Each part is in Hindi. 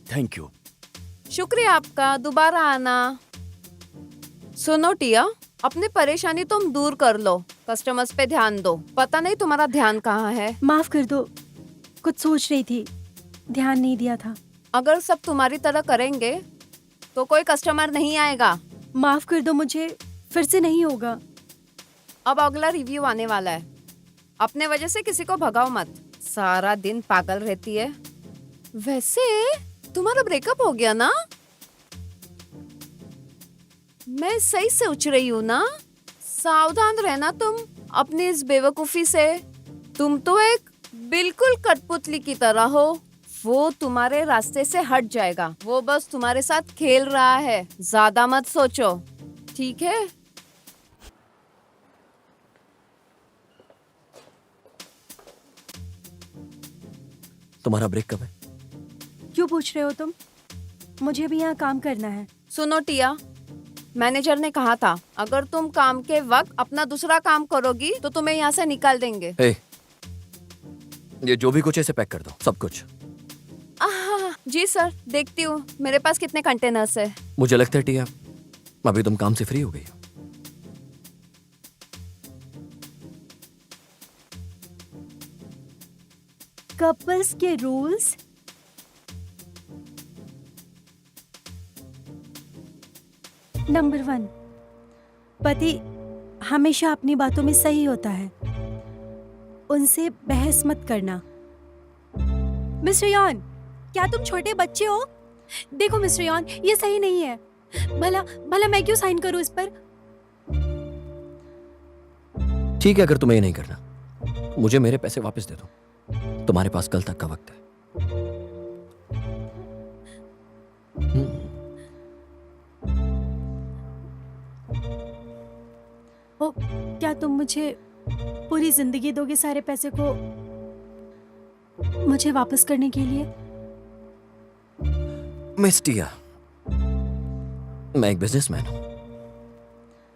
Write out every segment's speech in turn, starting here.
Thank you. शुक्रिया आपका, दोबारा आना। सुनो टिया, अपनी परेशानी तुम दूर कर लो, कस्टमर्स पे ध्यान दो। पता नहीं तुम्हारा ध्यान कहाँ है। माफ कर दो, कुछ सोच रही थी, ध्यान नहीं दिया था। अगर सब तुम्हारी तरह करेंगे तो कोई कस्टमर नहीं आएगा। माफ कर दो, मुझे फिर से नहीं होगा। अब अगला रिव्यू आने वाला है, अपने वजह से किसी को भगाओ मत। सारा दिन पागल रहती है। वैसे तुम्हारा ब्रेकअप हो गया ना? मैं सही सोच रही हूँ ना? सावधान रहना तुम अपनी इस बेवकूफी से। तुम तो एक बिल्कुल कठपुतली की तरह हो। वो तुम्हारे रास्ते से हट जाएगा, वो बस तुम्हारे साथ खेल रहा है। ज्यादा मत सोचो, ठीक है? तुम्हारा ब्रेक कब है? क्यों पूछ रहे हो तुम? मुझे भी यहाँ काम करना है। सुनो टिया, मैनेजर ने कहा था अगर तुम काम के वक्त अपना दूसरा काम करोगी तो तुम्हें यहाँ से निकाल देंगे। हे, ये जो भी कुछ है इसे पैक कर दो, सब कुछ। जी सर, देखती हूँ मेरे पास कितने कंटेनर्स है। मुझे लगता है टिया अभी तुम काम से फ्री हो गई हो। कपल्स के रूल्स। नंबर 1, पति हमेशा अपनी बातों में सही होता है, उनसे बहस मत करना। मिस्टर यॉन, क्या तुम छोटे बच्चे हो? देखो मिस्टर यॉन, ये सही नहीं है। भला भला मैं क्यों साइन करूं इस पर? ठीक है, अगर तुम्हें ये नहीं करना, मुझे मेरे पैसे वापस दे दो। तुम्हारे पास कल तक का वक्त है। ओ, क्या तुम मुझे पूरी जिंदगी दोगे सारे पैसे को मुझे वापस करने के लिए? मिस टिया, मैं एक बिजनेसमैन हूं।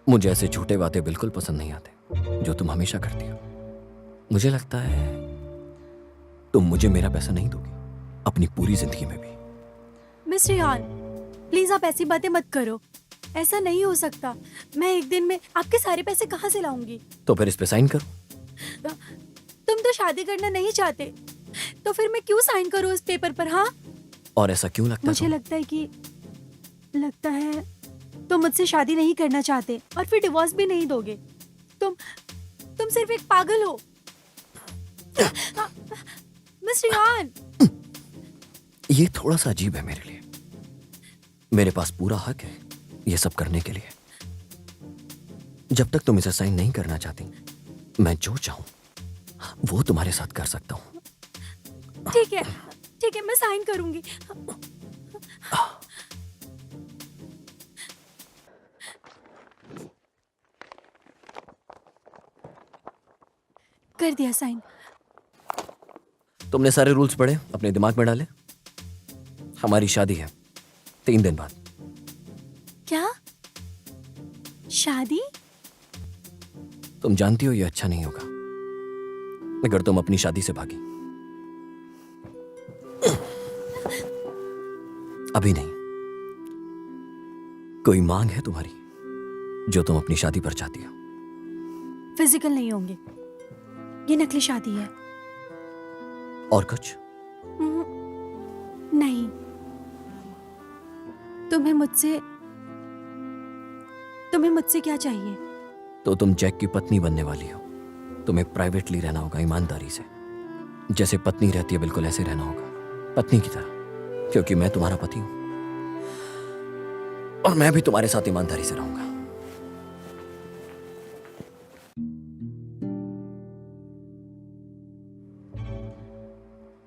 मुझे ऐसे झूठे वादे बिल्कुल पसंद नहीं आते जो तुम हमेशा करती हो। मुझे लगता है तुम मुझे मेरा पैसा नहीं दोगी अपनी पूरी जिंदगी में भी। मिस्टर यॉन, प्लीज आप ऐसी बातें मत करो। ऐसा नहीं हो सकता। मैं एक दिन में आपके सारे पैसे कहाँ से लाऊंगी? तो फिर इस पे साइन करो। तुम तो शादी करना नहीं चाहते, तो फिर मैं क्यों साइन करूँ इस पेपर पर? हाँ, और ऐसा क्यों लगता है? मुझे लगता है तुम मुझसे शादी नहीं करना चाहते और फिर डिवोर्स भी नहीं दोगे। तुम सिर्फ एक पागल हो। मिस्टर यॉन, ये थोड़ा सा अजीब है मेरे लिए। मेरे पास पूरा हक है ये सब करने के लिए। जब तक तुम इसे साइन नहीं करना चाहती, मैं जो चाहूं वो तुम्हारे साथ कर सकता हूं। ठीक है, मैं साइन करूंगी। कर दिया साइन। तुमने सारे रूल्स पढ़े, अपने दिमाग में डाले? हमारी शादी है 3 दिन बाद। क्या? शादी? तुम जानती हो ये अच्छा नहीं होगा अगर तुम अपनी शादी से भागी। अभी नहीं। कोई मांग है तुम्हारी जो तुम अपनी शादी पर चाहती हो? फिजिकल नहीं होंगे, ये नकली शादी है। और कुछ? नहीं। तुम्हें मुझसे क्या चाहिए? तो तुम जैक की पत्नी बनने वाली हो। तुम्हें प्राइवेटली रहना होगा, ईमानदारी से। जैसे पत्नी रहती है बिल्कुल ऐसे रहना होगा, पत्नी की तरह। क्योंकि मैं तुम्हारा पति हूं और मैं भी तुम्हारे साथ ईमानदारी से रहूंगा।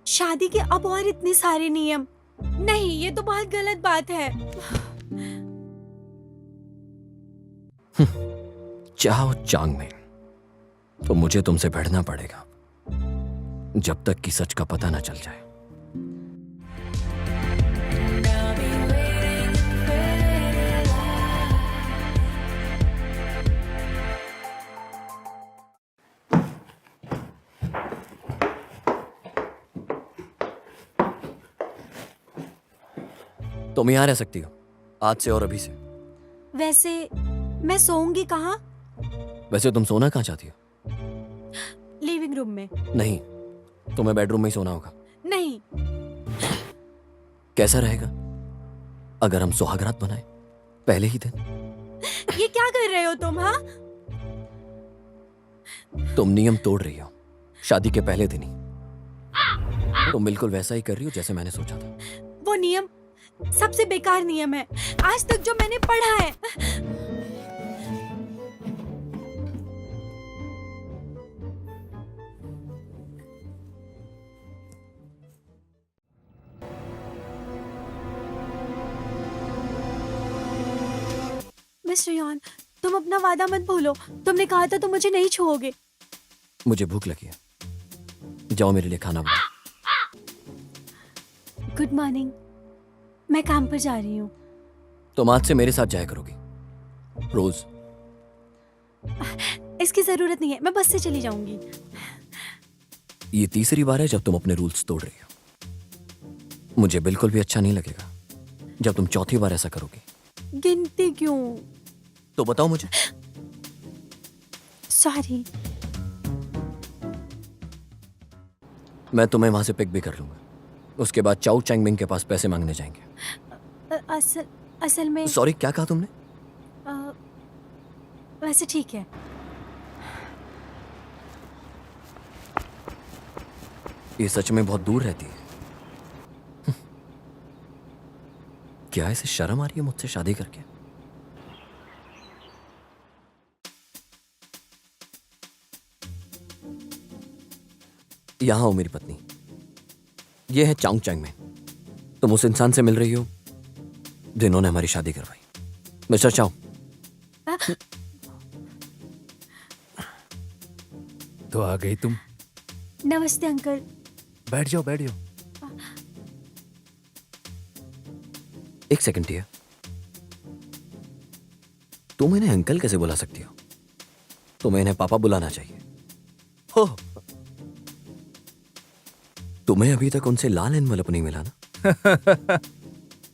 शादी के अब और इतने सारे नियम? नहीं, ये तो बहुत गलत बात है। चाहो चांग में, तो मुझे तुमसे भिड़ना पड़ेगा जब तक कि सच का पता न चल जाए। तुम यहाँ रह सकती हो आज से और अभी से। वैसे मैं सोऊंगी कहाँ? वैसे तुम सोना कहाँ चाहती हो? लिविंग रूम में। नहीं, तुम्हें बेडरूम में ही सोना होगा। नहीं, कैसा रहेगा अगर हम सुहागरात बनाए पहले ही दिन? ये क्या कर रहे हो तुम? हाँ, तुम नियम तोड़ रही हो शादी के पहले दिन ही। तुम बिल्कुल वैसा ही कर रही हो जैसे मैंने सोचा था। वो नियम सबसे बेकार नियम है आज तक जो मैंने पढ़ा है। मिस्टर यॉन, तुम अपना वादा मत भूलो। तुमने कहा था तुम मुझे नहीं छोड़ोगे। मुझे भूख लगी है, जाओ मेरे लिए खाना बनाओ। Good morning. मैं काम पर जा रही हूँ। तुम आज से मेरे साथ जाया करोगी रोज। इसकी जरूरत नहीं है, मैं बस से चली जाऊंगी। ये तीसरी बार है जब तुम अपने रूल्स तोड़ रही हो। मुझे बिल्कुल भी अच्छा नहीं लगेगा जब तुम चौथी बार ऐसा करोगी। गिनती क्यों? तो बताओ मुझे। सॉरी। मैं तुम्हें वहां से पिक भी कर लूंगा। उसके बाद चाउ चैंग मिंग के पास पैसे मांगने जाएंगे। असल में सॉरी, क्या कहा तुमने? वैसे ठीक है। ये सच में बहुत दूर रहती है। क्या इसे शर्म आ रही है मुझसे शादी करके? यहां हो मेरी पत्नी। ये है चांग चैंग में। तुम उस इंसान से मिल रही हो जिन्होंने हमारी शादी करवाई। मिस्टर चाओ। तो आ गई तुम। नमस्ते अंकल। बैठ जाओ बैठ जाओ। एक सेकंड टिया, तुम इन्हें अंकल कैसे बुला सकती हो? तुम्हें इन्हें पापा बुलाना चाहिए। हो, तुम्हें अभी तक उनसे लाल एनवलप नहीं मिला ना?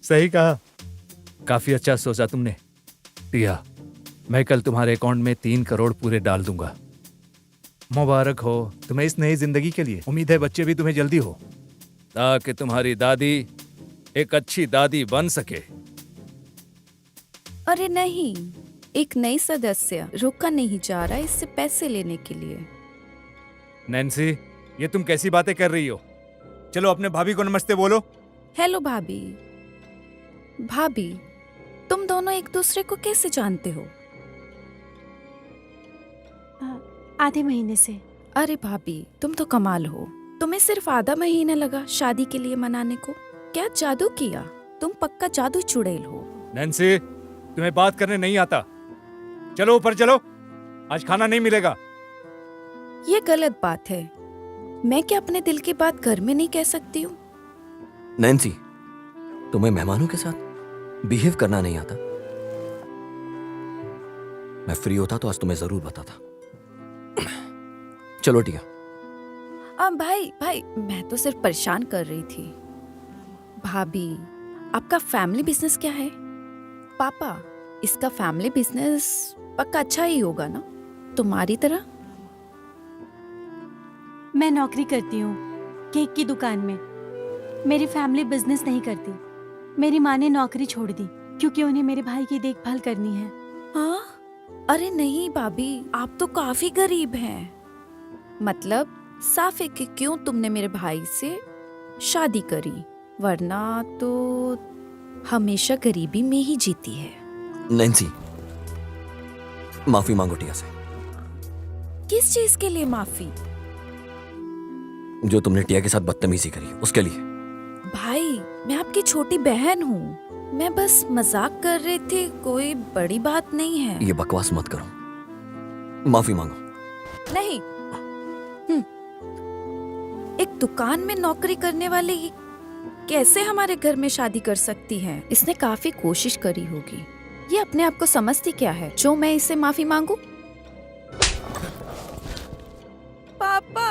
सही कहा, काफी अच्छा सोचा तुमने। टिया, मैं कल तुम्हारे अकाउंट में 3 करोड़ पूरे डाल दूंगा। मुबारक हो तुम्हें इस नई जिंदगी के लिए। उम्मीद है बच्चे भी तुम्हें जल्दी हो, ताकि तुम्हारी दादी एक अच्छी दादी बन सके। अरे नहीं, एक नई सदस्य रुका नहीं जा रहा इससे पैसे लेने के लिए। नैन्सी, ये तुम कैसी बातें कर रही हो? चलो अपने भाभी को नमस्ते बोलो। हेलो भाभी। भाभी, तुम दोनों एक दूसरे को कैसे जानते हो? आधे महीने से। अरे भाभी, तुम तो कमाल हो। तुम्हें सिर्फ आधा महीना लगा शादी के लिए मनाने को। क्या जादू किया? तुम पक्का जादू चुड़ैल हो। नैन्सी, तुम्हें बात करने नहीं आता। चलो ऊपर चलो, आज खाना नहीं मिलेगा। ये गलत बात है। मैं क्या अपने दिल की बात घर में नहीं कह सकती हूँ? नैन्सी, तुम्हें मेहमानों के साथ बिहेव करना नहीं आता? मैं फ्री होता तो आज तुम्हें जरूर बताता। चलो टिया। भाई, मैं तो सिर्फ परेशान कर रही थी। भाभी, आपका फैमिली बिजनेस क्या है? पापा, इसका फैमिली बिजनेस पक्का अच्छा ही होगा ना, तुम्हारी तरह? मैं नौकरी करती हूँ केक की दुकान में। मेरी फैमिली बिजनेस नहीं करती। मेरी माँ ने नौकरी छोड़ दी क्योंकि उन्हें मेरे भाई की देखभाल करनी है। हाँ? अरे नहीं भाभी, आप तो काफी गरीब हैं। मतलब साफ है कि क्यों तुमने मेरे भाई से शादी करी, वरना तो हमेशा गरीबी में ही जीती है। नैन्सी, माफी मांगो टिया से। किस चीज के लिए माफी? जो तुमने टिया के साथ बदतमीजी करी उसके लिए। भाई, मैं आपकी छोटी बहन हूँ। मैं बस मजाक कर रही थी, कोई बड़ी बात नहीं है। ये बकवास मत करो, माफी मांगो। नहीं। एक दुकान में नौकरी करने वाली कैसे हमारे घर में शादी कर सकती है? इसने काफी कोशिश करी होगी। ये अपने आप को समझती क्या है जो मैं इससे माफी मांगू? पापा,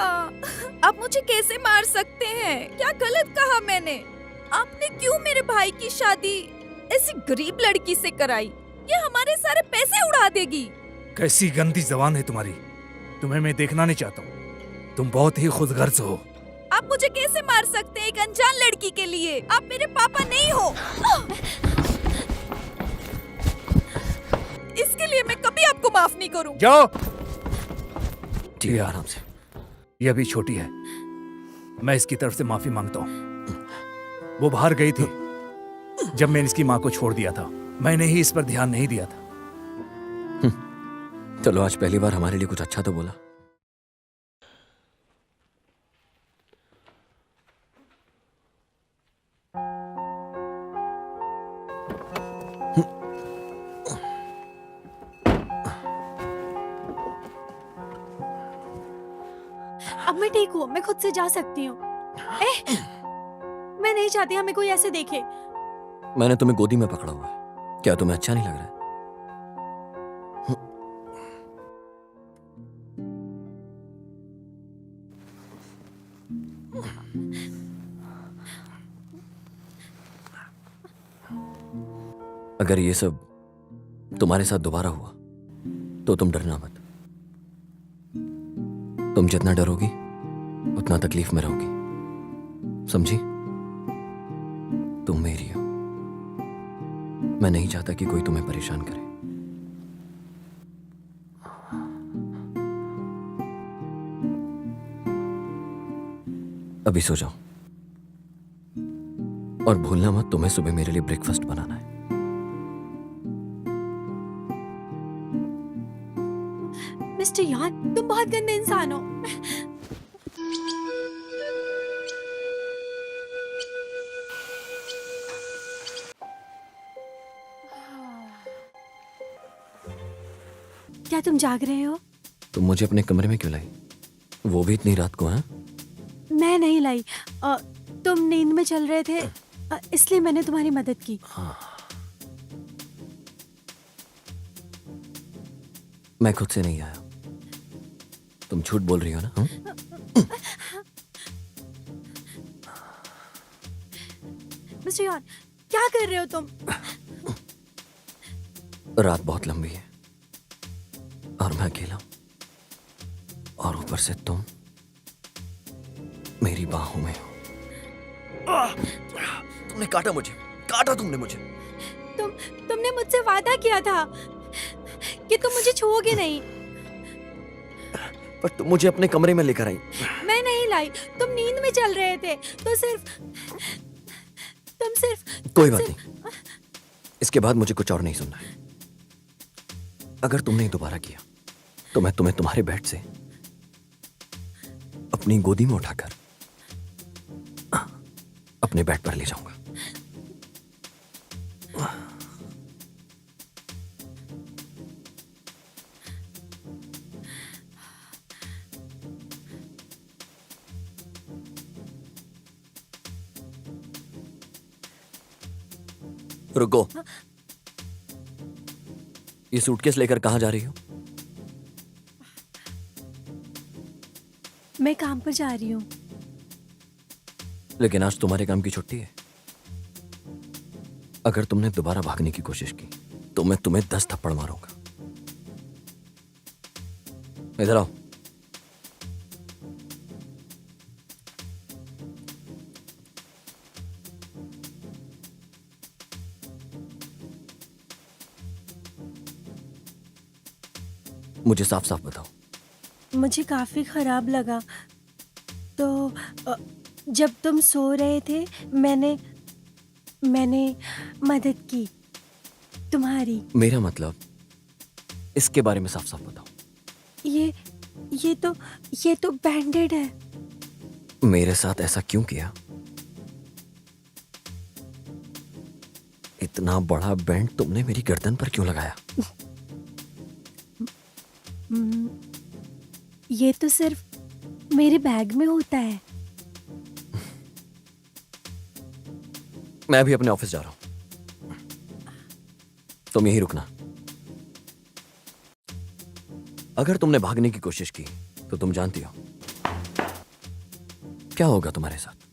आप मुझे कैसे मार सकते हैं? क्या गलत कहा मैंने? आपने क्यों मेरे भाई की शादी ऐसी गरीब लड़की से कराई? ये हमारे सारे पैसे उड़ा देगी। कैसी गंदी जबान है तुम्हारी। तुम्हें मैं देखना नहीं चाहता हूँ। तुम बहुत ही खुदगर्ज हो। आप मुझे कैसे मार सकते हैं एक अनजान लड़की के लिए? आप मेरे पापा नहीं हो। इसके लिए मैं कभी आपको माफ नहीं करूंगी। जाओ। ठीक है, आराम से। ये अभी छोटी है, मैं इसकी तरफ से माफी मांगता हूँ। वो बाहर गई थी जब मैंने इसकी माँ को छोड़ दिया था। मैंने ही इस पर ध्यान नहीं दिया था। चलो, आज पहली बार हमारे लिए कुछ अच्छा तो बोला। अब मैं ठीक हूँ, मैं खुद से जा सकती हूँ। मैं नहीं चाहती हमें कोई ऐसे देखे। मैंने तुम्हें गोदी में पकड़ा हुआ है, क्या तुम्हें अच्छा नहीं लग रहा है? अगर ये सब तुम्हारे साथ दोबारा हुआ तो तुम डरना मत। तुम जितना डरोगी उतना तकलीफ में रहोगी, समझी? तुम मेरी हो। मैं नहीं चाहता कि कोई तुम्हें परेशान करे। अभी सो जाओ और भूलना मत, तुम्हें सुबह मेरे लिए ब्रेकफास्ट बनाना है। मिस्टर यान, तुम बहुत गंदे इंसान हो। क्या तुम जाग रहे हो? तुम मुझे अपने कमरे में क्यों लाई? वो भी इतनी रात को? हैं? मैं नहीं लाई। तुम नींद में चल रहे थे, इसलिए मैंने तुम्हारी मदद की। मैं खुद से नहीं आया। तुम झूठ बोल रही हो ना? मिस्टर यान, क्या कर रहे हो तुम? रात बहुत लंबी है और मैं अकेला हूं, और ऊपर से तुम मेरी बाहों में हो। तुमने काटा मुझे, काटा तुमने मुझे। तुमने मुझसे वादा किया था कि तुम मुझे छुओगे नहीं। पर तुम मुझे अपने कमरे में लेकर आई। मैं नहीं लाई, तुम नींद में चल रहे थे तो कोई बात नहीं, इसके बाद मुझे कुछ और नहीं सुनना है। अगर तुमने दोबारा किया तो मैं तुम्हें तुम्हारे बेड से अपनी गोदी में उठाकर अपने बेड पर ले जाऊंगा। रुको, ये सूटकेस लेकर कहां जा रही हो? मैं काम पर जा रही हूँ। लेकिन आज तुम्हारे काम की छुट्टी है। अगर तुमने दोबारा भागने की कोशिश की तो मैं तुम्हें 10 थप्पड़ मारूंगा। इधर आओ। मुझे साफ साफ बताओ। मुझे काफी खराब लगा, तो जब तुम सो रहे थे मैंने मदद की तुम्हारी। मेरा मतलब, इसके बारे में साफ साफ बताओ। ये तो बैंडेड है। मेरे साथ ऐसा क्यों किया? इतना बड़ा बैंड तुमने मेरी गर्दन पर क्यों लगाया? ये तो सिर्फ मेरे बैग में होता है। मैं भी अपने ऑफिस जा रहा हूं, तुम यहीं रुकना। अगर तुमने भागने की कोशिश की तो तुम जानती हो क्या होगा तुम्हारे साथ।